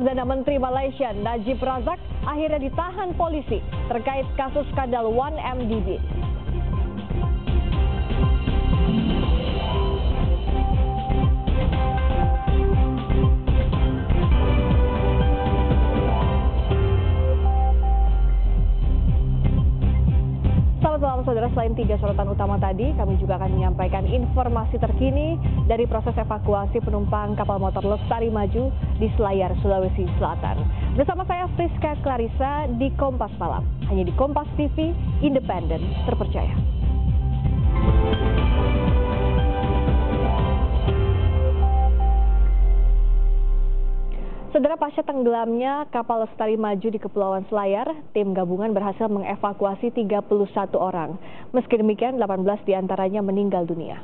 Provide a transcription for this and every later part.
Perdana Menteri Malaysia Najib Razak akhirnya ditahan polisi terkait kasus skandal 1MDB. Selamat malam saudara, selain 3 sorotan utama tadi, kami juga akan menyampaikan informasi terkini dari proses evakuasi penumpang kapal motor Lestari Maju di Selayar, Sulawesi Selatan. Bersama saya Friska Clarissa di Kompas Malam, hanya di Kompas TV, independen, terpercaya. Saudara, pasca tenggelamnya kapal Lestari Maju di Kepulauan Selayar, tim gabungan berhasil mengevakuasi 31 orang. Meski demikian, 18 diantaranya meninggal dunia.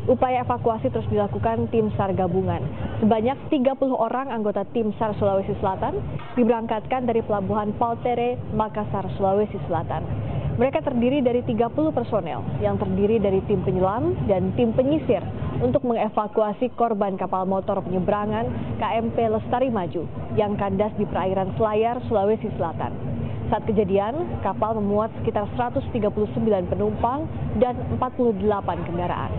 Upaya evakuasi terus dilakukan tim SAR gabungan. Sebanyak 30 orang anggota tim SAR Sulawesi Selatan diberangkatkan dari Pelabuhan Paltere, Makassar, Sulawesi Selatan. Mereka terdiri dari 30 personel yang terdiri dari tim penyelam dan tim penyisir untuk mengevakuasi korban kapal motor penyeberangan KMP Lestari Maju yang kandas di perairan Selayar, Sulawesi Selatan. Saat kejadian, kapal memuat sekitar 139 penumpang dan 48 kendaraan.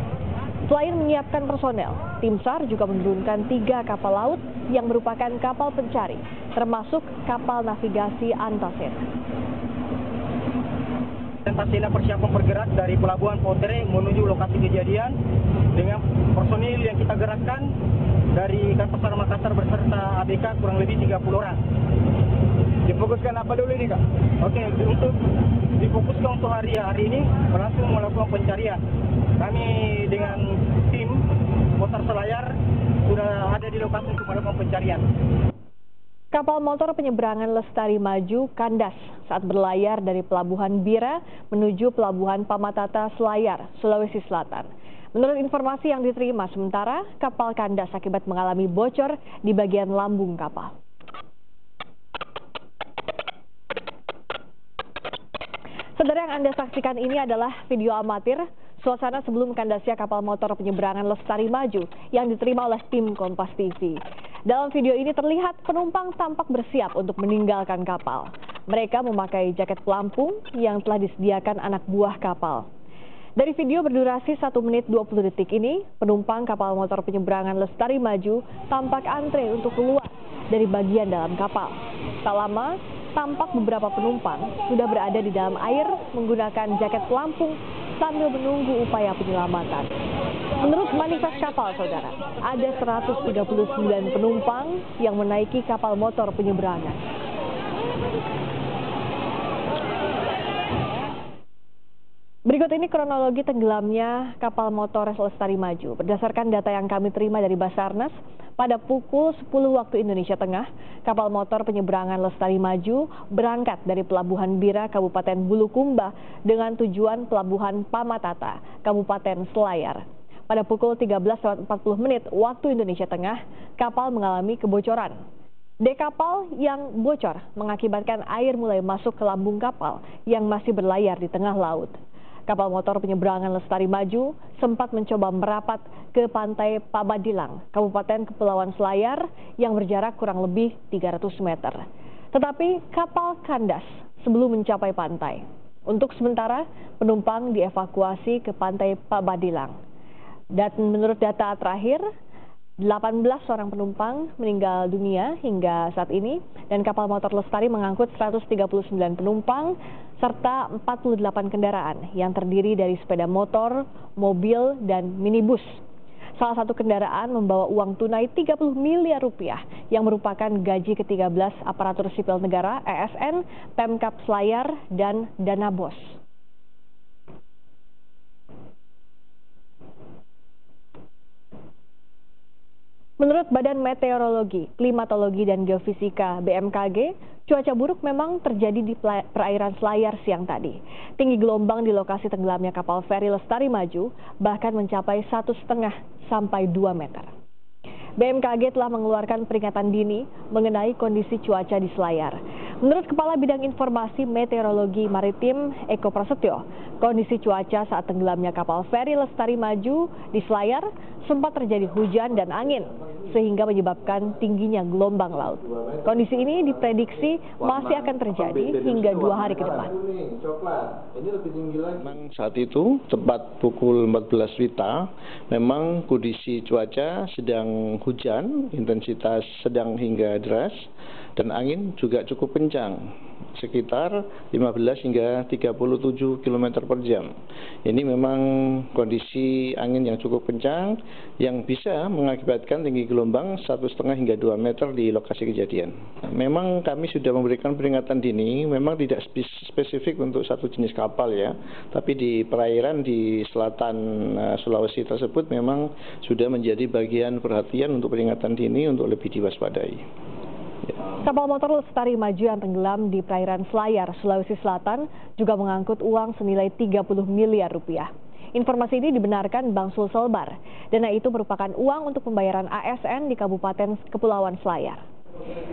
Selain menyiapkan personel, tim SAR juga menurunkan 3 kapal laut yang merupakan kapal pencari, termasuk kapal navigasi Antasen. Pasina persiapan bergerak dari Pelabuhan Paltere menuju lokasi kejadian dengan personil yang kita gerakkan dari Kantor Makassar beserta ABK kurang lebih 30 orang. Difokuskan apa dulu ini, Kak? Oke, untuk difokuskan untuk hari ini langsung melakukan pencarian. Kami dengan tim motor Selayar sudah ada di lokasi untuk melakukan pencarian. Kapal motor penyeberangan Lestari Maju kandas saat berlayar dari Pelabuhan Bira menuju Pelabuhan Pamatata, Selayar, Sulawesi Selatan. Menurut informasi yang diterima sementara, kapal kandas akibat mengalami bocor di bagian lambung kapal. Saudara, yang Anda saksikan ini adalah video amatir suasana sebelum kandasnya kapal motor penyeberangan Lestari Maju yang diterima oleh tim Kompas TV. Dalam video ini terlihat penumpang tampak bersiap untuk meninggalkan kapal. Mereka memakai jaket pelampung yang telah disediakan anak buah kapal. Dari video berdurasi 1 menit 20 detik ini, penumpang kapal motor penyeberangan Lestari Maju tampak antre untuk keluar dari bagian dalam kapal. Tak lama, tampak beberapa penumpang sudah berada di dalam air menggunakan jaket pelampung sambil menunggu upaya penyelamatan. Menurut manifest kapal, saudara, ada 139 penumpang yang menaiki kapal motor penyeberangan. Berikut ini kronologi tenggelamnya kapal motor Lestari Maju. Berdasarkan data yang kami terima dari Basarnas, pada pukul 10 waktu Indonesia Tengah, kapal motor penyeberangan Lestari Maju berangkat dari Pelabuhan Bira, Kabupaten Bulukumba dengan tujuan Pelabuhan Pamatata, Kabupaten Selayar. Pada pukul 13.40 waktu Indonesia Tengah, kapal mengalami kebocoran. Dek kapal yang bocor mengakibatkan air mulai masuk ke lambung kapal yang masih berlayar di tengah laut. Kapal motor penyeberangan Lestari Maju sempat mencoba merapat ke pantai Pabadilang, Kabupaten Kepulauan Selayar yang berjarak kurang lebih 300 meter. Tetapi kapal kandas sebelum mencapai pantai. Untuk sementara, penumpang dievakuasi ke pantai Pabadilang. Dan menurut data terakhir, 18 orang penumpang meninggal dunia hingga saat ini dan kapal motor Lestari mengangkut 139 penumpang serta 48 kendaraan yang terdiri dari sepeda motor, mobil, dan minibus. Salah satu kendaraan membawa uang tunai 30 miliar rupiah yang merupakan gaji ke-13 aparatur sipil negara, ASN, Pemkab Selayar, dan dana BOS. Menurut Badan Meteorologi, Klimatologi, dan Geofisika BMKG, cuaca buruk memang terjadi di perairan Selayar siang tadi. Tinggi gelombang di lokasi tenggelamnya kapal feri Lestari Maju bahkan mencapai 1,5 sampai 2 meter. BMKG telah mengeluarkan peringatan dini mengenai kondisi cuaca di Selayar. Menurut Kepala Bidang Informasi Meteorologi Maritim Eko Prasetyo, kondisi cuaca saat tenggelamnya kapal feri Lestari Maju di Selayar sempat terjadi hujan dan angin, sehingga menyebabkan tingginya gelombang laut. Kondisi ini diprediksi masih akan terjadi hingga 2 hari ke depan. Memang saat itu tepat pukul 14 WITA, memang kondisi cuaca sedang hujan, intensitas sedang hingga deras, dan angin juga cukup kencang, sekitar 15 hingga 37 km per jam. Ini memang kondisi angin yang cukup kencang yang bisa mengakibatkan tinggi gelombang 1,5 hingga 2 meter di lokasi kejadian. Memang kami sudah memberikan peringatan dini, memang tidak spesifik untuk satu jenis kapal ya, tapi di perairan di selatan Sulawesi tersebut memang sudah menjadi bagian perhatian untuk peringatan dini untuk lebih diwaspadai. Kapal motor Lestari Maju yang tenggelam di perairan Selayar, Sulawesi Selatan juga mengangkut uang senilai 30 miliar rupiah. Informasi ini dibenarkan Bank Sulselbar. Dana itu merupakan uang untuk pembayaran ASN di Kabupaten Kepulauan Selayar.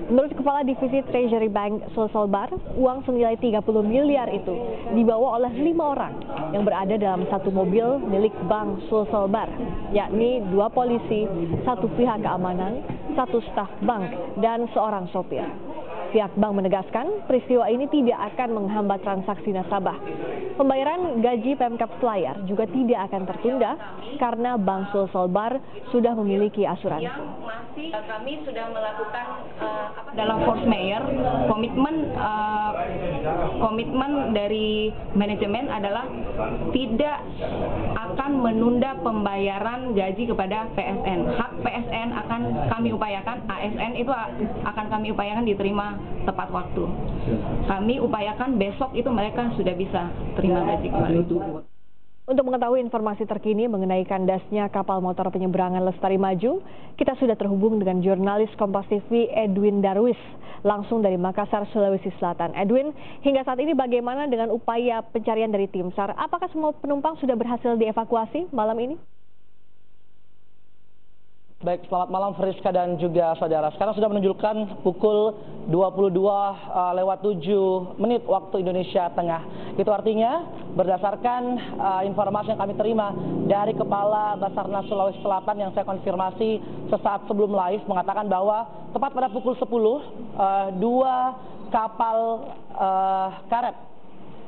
Menurut Kepala Divisi Treasury Bank Sulselbar, uang senilai 30 miliar itu dibawa oleh 5 orang yang berada dalam satu mobil milik Bank Sulselbar, yakni 2 polisi, 1 pihak keamanan, 1 staf bank, dan seorang sopir. Pihak bank menegaskan peristiwa ini tidak akan menghambat transaksi nasabah. Pembayaran gaji Pemkab Selayar juga tidak akan tertunda karena Bank Sulselbar sudah memiliki asuransi. Kami sudah melakukan dalam force mayor, komitmen dari manajemen adalah tidak akan menunda pembayaran gaji kepada PSN. Hak PSN akan kami upayakan, ASN itu akan kami upayakan diterima tepat waktu. Kami upayakan besok itu mereka sudah bisa terima gaji kembali. Untuk mengetahui informasi terkini mengenai kandasnya kapal motor penyeberangan Lestari Maju, kita sudah terhubung dengan jurnalis Kompas TV Edwin Darwis, langsung dari Makassar, Sulawesi Selatan. Edwin, hingga saat ini bagaimana dengan upaya pencarian dari tim SAR? Apakah semua penumpang sudah berhasil dievakuasi malam ini? Baik, selamat malam Friska dan juga saudara. Sekarang sudah menunjukkan pukul 22:07 waktu Indonesia Tengah. Itu artinya berdasarkan informasi yang kami terima dari Kepala Basarnas Sulawesi Selatan yang saya konfirmasi sesaat sebelum live mengatakan bahwa tepat pada pukul 10, 2 kapal karet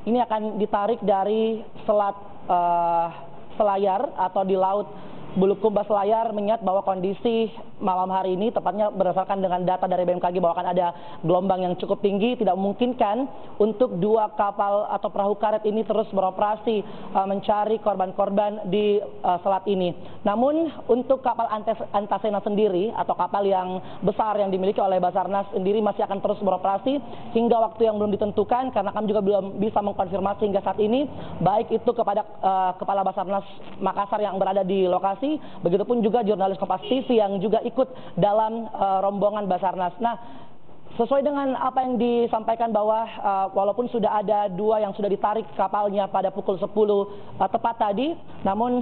ini akan ditarik dari selat Selayar atau di laut Bulukumba Selayar, mengingat bahwa kondisi malam hari ini tepatnya berdasarkan dengan data dari BMKG bahwa akan ada gelombang yang cukup tinggi, tidak memungkinkan untuk 2 kapal atau perahu karet ini terus beroperasi mencari korban-korban di selat ini. Namun untuk kapal Antasena sendiri atau kapal yang besar yang dimiliki oleh Basarnas sendiri masih akan terus beroperasi hingga waktu yang belum ditentukan, karena kami juga belum bisa mengkonfirmasi hingga saat ini baik itu kepada Kepala Basarnas Makassar yang berada di lokasi, begitupun juga jurnalis Kompas TV yang juga ikut dalam rombongan Basarnas. Nah, sesuai dengan apa yang disampaikan bahwa walaupun sudah ada 2 yang sudah ditarik kapalnya pada pukul 10 tepat tadi, namun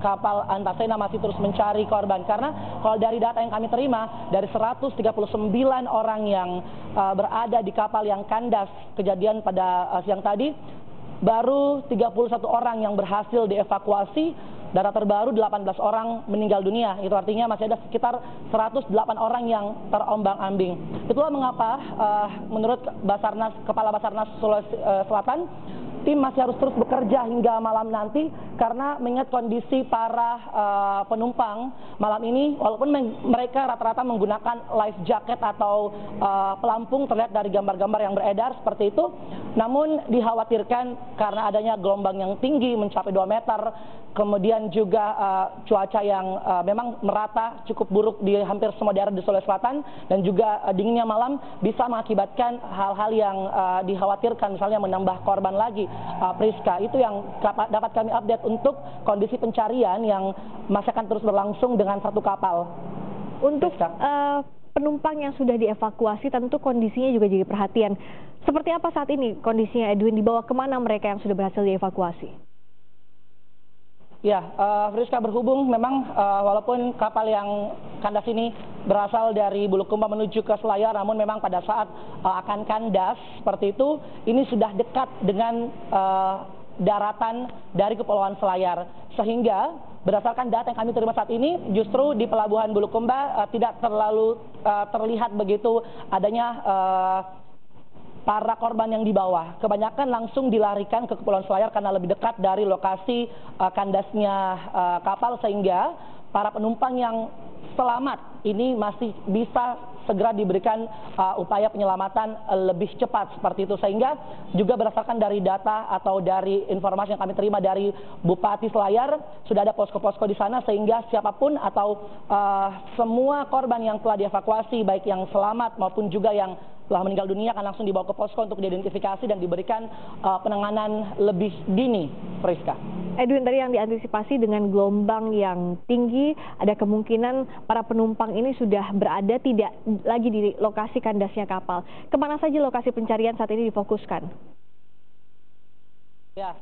kapal Antasena masih terus mencari korban, karena kalau dari data yang kami terima dari 139 orang yang berada di kapal yang kandas kejadian pada siang tadi, baru 31 orang yang berhasil dievakuasi. Data terbaru 18 orang meninggal dunia. Itu artinya masih ada sekitar 108 orang yang terombang-ambing. Itulah mengapa menurut Basarnas, Kepala Basarnas Sulawesi Selatan, tim masih harus terus bekerja hingga malam nanti karena mengingat kondisi para penumpang malam ini, walaupun mereka rata-rata menggunakan life jacket atau pelampung terlihat dari gambar-gambar yang beredar seperti itu, namun dikhawatirkan karena adanya gelombang yang tinggi mencapai 2 meter, kemudian juga cuaca yang memang merata cukup buruk di hampir semua daerah di Sulawesi Selatan, dan juga dinginnya malam bisa mengakibatkan hal-hal yang dikhawatirkan, misalnya menambah korban lagi. Priska, itu yang dapat kami update untuk kondisi pencarian yang masih akan terus berlangsung dengan 1 kapal. Untuk penumpang yang sudah dievakuasi, tentu kondisinya juga jadi perhatian. Seperti apa saat ini kondisinya, Edwin? Dibawa kemana mereka yang sudah berhasil dievakuasi? Ya, Friska, berhubung memang walaupun kapal yang kandas ini berasal dari Bulukumba menuju ke Selayar, namun memang pada saat akan kandas seperti itu, ini sudah dekat dengan daratan dari Kepulauan Selayar, sehingga berdasarkan data yang kami terima saat ini, justru di Pelabuhan Bulukumba tidak terlalu terlihat begitu adanya para korban yang di bawah. Kebanyakan langsung dilarikan ke Kepulauan Selayar karena lebih dekat dari lokasi kandasnya kapal, sehingga para penumpang yang selamat ini masih bisa segera diberikan upaya penyelamatan lebih cepat seperti itu. Sehingga juga berdasarkan dari data atau dari informasi yang kami terima dari Bupati Selayar, sudah ada posko-posko di sana, sehingga siapapun atau semua korban yang telah dievakuasi, baik yang selamat maupun juga yang telah meninggal dunia, akan langsung dibawa ke posko untuk diidentifikasi dan diberikan penanganan lebih dini, Friska. Edwin, tadi yang diantisipasi dengan gelombang yang tinggi, ada kemungkinan para penumpang ini sudah berada tidak lagi di lokasi kandasnya kapal. Kemana saja lokasi pencarian saat ini difokuskan? Ya,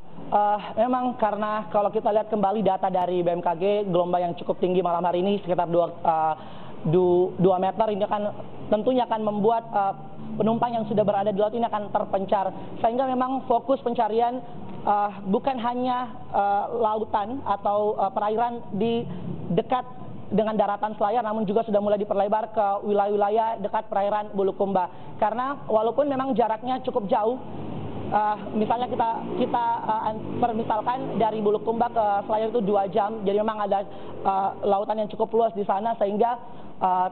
memang karena kalau kita lihat kembali data dari BMKG, gelombang yang cukup tinggi malam hari ini sekitar 2 meter, ini tentunya akan membuat penumpang yang sudah berada di laut ini akan terpencar. Sehingga memang fokus pencarian bukan hanya lautan atau perairan di dekat dengan daratan Selayar, namun juga sudah mulai diperlebar ke wilayah-wilayah dekat perairan Bulukumba. Karena walaupun memang jaraknya cukup jauh, misalnya kita permisalkan dari Bulukumba ke Selayar itu 2 jam, jadi memang ada lautan yang cukup luas di sana, sehingga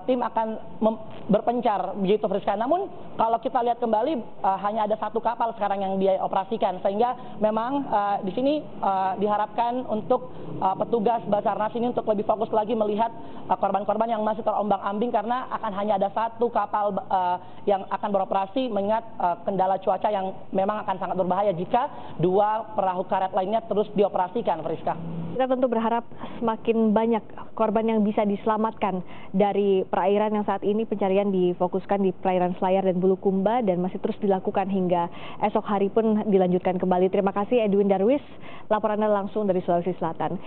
tim akan berpencar begitu, Friska. Namun kalau kita lihat kembali hanya ada 1 kapal sekarang yang dioperasikan, sehingga memang di sini diharapkan untuk petugas Basarnas ini untuk lebih fokus lagi melihat korban-korban yang masih terombang-ambing, karena akan hanya ada 1 kapal yang akan beroperasi, mengingat kendala cuaca yang memang akan sangat berbahaya jika 2 perahu karet lainnya terus dioperasikan, Friska. Kita tentu berharap semakin banyak korban yang bisa diselamatkan dari perairan yang saat ini pencarian difokuskan di perairan Selayar dan Bulukumba, dan masih terus dilakukan hingga esok hari pun dilanjutkan kembali. Terima kasih Edwin Darwis, laporan Anda langsung dari Sulawesi Selatan.